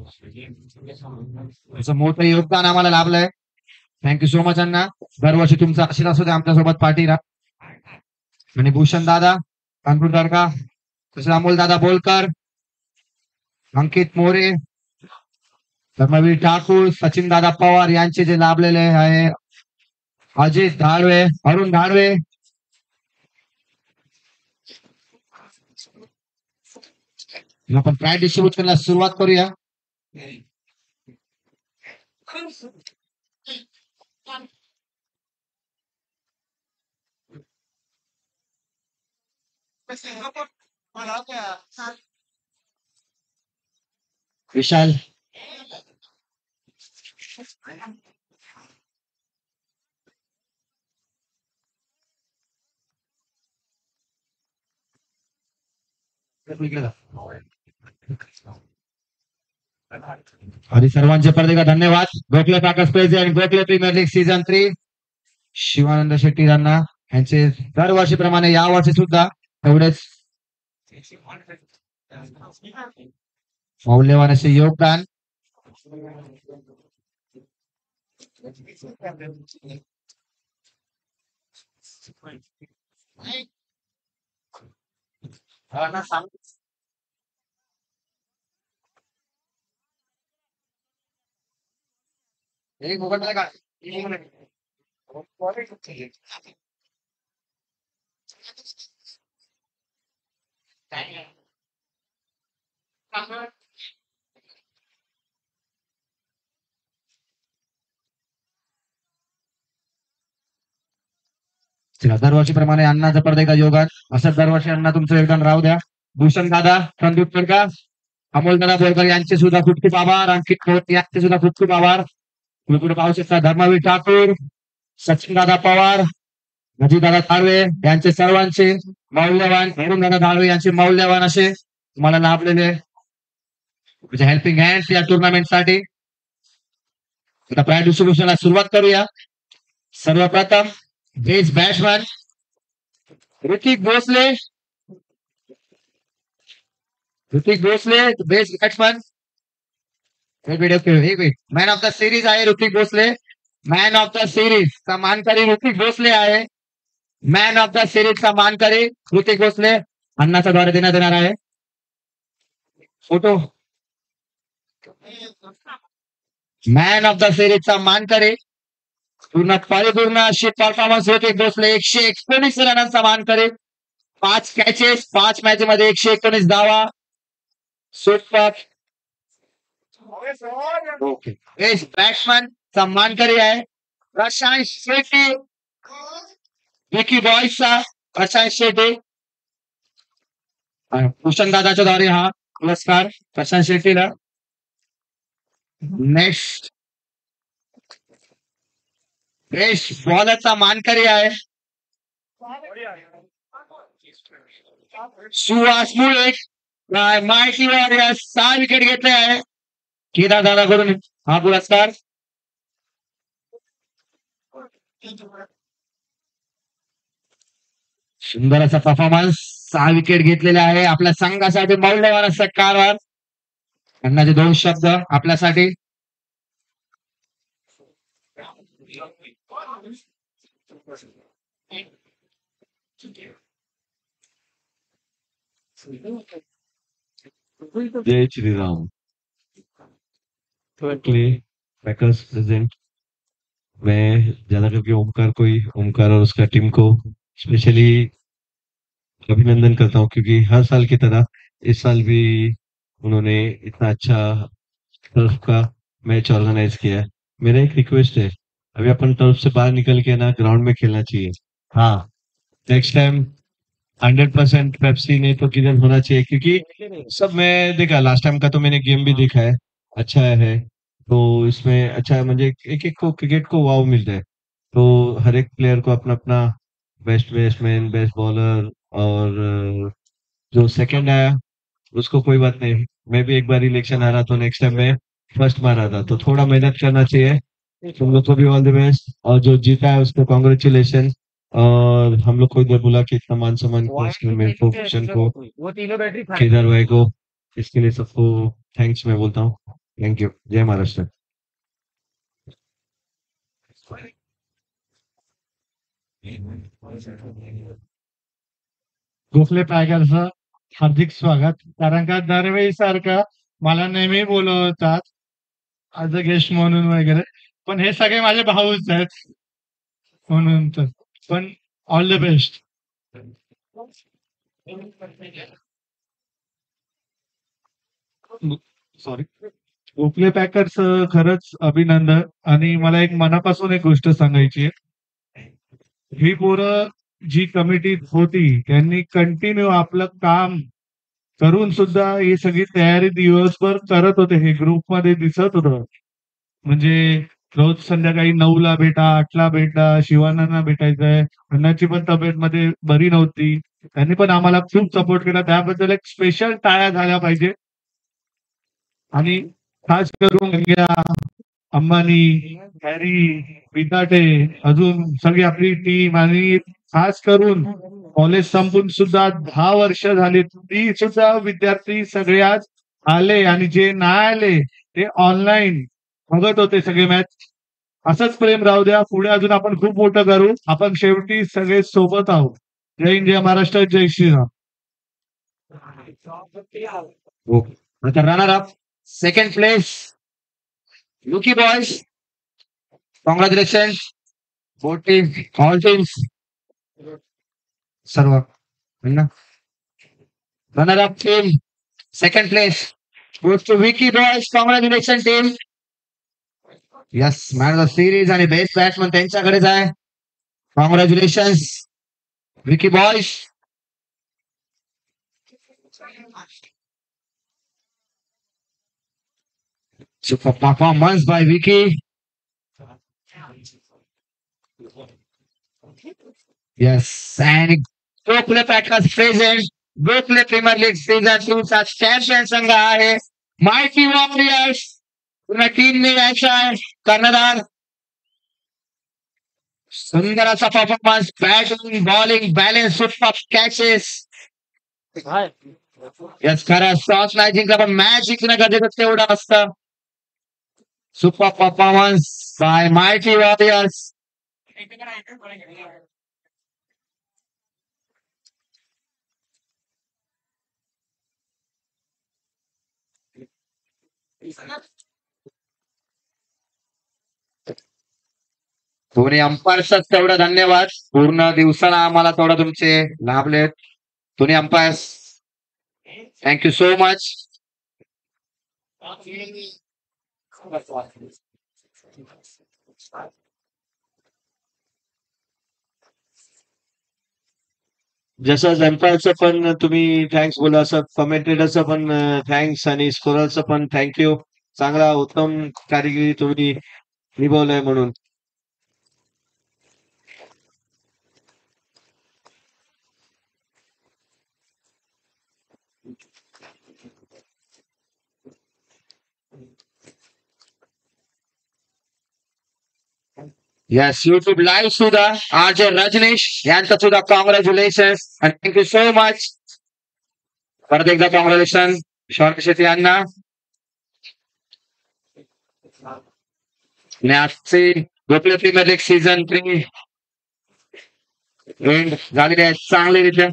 तुमचं मोठं योगदान आम्हाला लाभलंय. थँक्यू सो मच अण्णा. दरवर्षी तुमचा आशीर्वाद असू द्या आमच्यासोबत पार्टीला. आणि भूषण दादा कानपूरकर का, दुसरा अमोल दादा बोलकर, अंकित मोरे, धर्मवीर ठाकूर, सचिन दादा पवार यांचे जे लाभलेले आहे, अजित धाडवे, अरुण धाडवे. आपण प्राइज डिस्ट्रीब्यूट करायला सुरुवात करूया. विशाल आणि सर्वांचे परत एकदा धन्यवाद. गोखले टाकस president Gokhale premier league season 3 Shivanand Shetty यांना यांचे दरवर्षीप्रमाणे या वर्षी सुद्धा तेवढेच मौल्यवान असे योगदान. एक मोबाईल का दरवर्षीप्रमाणे अण्णाचं परत एकदा योगदान. असं दरवर्षी अण्णा तुमचं योगदान राहू द्या. भूषण दादा, संदीप पेडका, अमोल दादा बोरकर यांचे सुद्धा खूप खूप आभार. अंकित खोत यांचे सुद्धा खूप खूप आभार. तुम्ही पुढे पाहू शकता धर्मवीर ठाकूर, सचिन दादा पवार, अजित दादा धाडवे यांचे सर्वांचे मौल्यवान, अरुण दादा धाडवे यांचे मौल्यवान असे तुम्हाला लाभलेले हेल्पिंग हँड्स या टुर्नामेंट साठी. आता प्राइज डिस्ट्रीब्युशनला सुरुवात करूया. सर्वप्रथम best batsman Hrithik Bhosale, best batsman. Man of the series आहे Hrithik Bhosale. Man of the series चा मानकरी ऋतिक भोसले आहे. मॅन ऑफ द सिरीज चा मानकरी ऋतिक भोसले अण्णाच्या द्वारे देण्यात येणार आहे. Photo man of the series चा मानकरी परिपूर्ण अशी परफॉर्मन्स ऋतिक भोसले. 119 रनांचा मानकरी, 5 कॅचेस, 5 मॅच मध्ये 119 धावा. सुपर. ओके. बेस्ट बॅट्समॅन चा मानकरी आहे प्रशांत शेट्टी. विकी बॉयचा प्रशांत शेट्टी. भूषण दादाच्या द्वारे हा पुरस्कार प्रशांत शेट्टीला. नेक्स्ट बेस्ट बॉलरचा मानकरी आहे सुहास मुळे. माहिती वॉरियर्स 6 विकेट घेतले आहे. केदार दादाकडून हा पुरस्कार. सुंदर असा परफॉर्मन्स, 6 विकेट घेतलेले आहे. आपल्या संघासाठी मौल्यवान असा कारभार. अण्णाचे 2 शब्द आपल्यासाठी. जय श्री राम. Packers present. मैं ज्यादा करके ओमकार और उसका टीम को स्पेशली अभिनंदन करता हूँ, क्योंकि हर साल की तरह इस साल भी उन्होंने इतना अच्छा टर्फ का मैच ऑर्गेनाइज किया है. मेरा एक रिक्वेस्ट है, अभी अपन टर्फ से बाहर निकल के ना ग्राउंड में खेलना चाहिए. हाँ, नेक्स्ट टाइम 100% पेप्सी नहीं तो किधर होना चाहिए, क्योंकि सब मैं देखा लास्ट टाइम का तो मैंने गेम भी देखा है, अच्छा है. तो इसमें अच्छा है, म्हणजे एक एक को क्रिकेट को वाव मिलता है. तो हर एक प्लेयर को अपना अपना बेस्ट बैट्समैन, बेस्ट बॉलर और जो सेकंड आया उसको कोई बात नहीं. मैं भी एक बार इलेक्शन आ रहा तो नेक्स्ट टाइम मैं फर्स्ट मारा था. तो थोड़ा मेहनत करना चाहिए. तुम लोग को भी ऑल द बेस्ट, और जो जीता है उसको कॉन्ग्रेचुलेशन. और हम लोग को इधर बुला के इतना मान सम्मान को, केदार भाई को, इसके लिए सबको थैंक्स मैं बोलता हूँ. थँक्यू. जय महाराष्ट्र. गोखले टायगरचं हार्दिक स्वागत. कारण का दरवेळी सारखं मला नेहमी बोलवतात ऍज अ गेस्ट म्हणून वगैरे, पण हे सगळे माझे भाऊच आहेत म्हणून तर. पण all the best. Sorry. Gokhale packers खरंच अभिनंदन. आणि मला एक मनापासून एक गोष्ट सांगायची आहे. ही पोरं जी कमिटी होती त्यांनी कंटिन्यू आपलं काम करून सुद्धा ही सगळी तयारी दिवसभर करत होते. हे ग्रुपमध्ये दिसत होतं. म्हणजे रोज संध्याकाळी 9ला भेटा, 8ला भेटा, शिवानांना भेटायचंय. अण्णाची पण तब्येत मध्ये बरी नव्हती. त्यांनी पण आम्हाला खूप सपोर्ट केला. त्याबद्दल एक स्पेशल टाळ्या झाल्या पाहिजे. आणि खास करून गंग्या, अंबानी, हॅरी, विताटे, अजून सगळी आपली टीम, आणि खास करून कॉलेज संपून सुद्धा 10 वर्ष झाली, ती सुद्धा विद्यार्थी सगळे आज आले. आणि जे नाही आले ते ऑनलाईन बघत होते सगळे मॅच. असंच प्रेम राहू द्या. पुढे अजून आपण खूप मोठं करू. आपण शेवटी सगळे सोबत आहोत. जय हिंद, जय महाराष्ट्र, जय श्रीराम. आता runner up second place Vicky boys. Congratulation both team, all teams, सर्व. Runner up team second place goes to Vicky boys. Congratulation team. Yes, man of the series आणि बेस्ट बॅट्समन त्यांच्याकडेच आहे. Congratulation Vicky boys. Super performance by Vicky. Yes, and Gokhale packers present. Gokhale premier league season 2 चा champion संघ आहे mighty warriors. पूर्ण टीमने यायचं आहे. कर्णधार सुंदर असा performance, batting bowling balance, super catches. Yes, खरं टॉस नाही जिंकला पण मॅच जिंकणं गरजेचं तेवढं असतं. Super performance by mighty warriors. दोन्ही अंपायर्सच तेवढं धन्यवाद. पूर्ण दिवसाला आम्हाला तेवढं तुमचे लाभलेत. दोन्ही अंपायर्स थँक्यू सो मच. जसं एम्पायरचं पण तुम्ही थँक्स बोला, असं कमेंटेटरचं पण थँक्स, आणि स्कोररचं पण थँक्यू. चांगला उत्तम कामगिरी तुम्ही निभावलंय म्हणून. येस, युट्यूब लाईव्ह सुद्धा आरजे रजनीश यांचं सुद्धा कॉंग्रॅच्युलेशन आणि थँक्यू सो मच. परत एकदा कॉंग्रॅच्युलेशन शॉर्ट शेट्टी यांना. आणि आजचे Gokhale premier league season 3 end झालेले आहे चांगले रीत्या.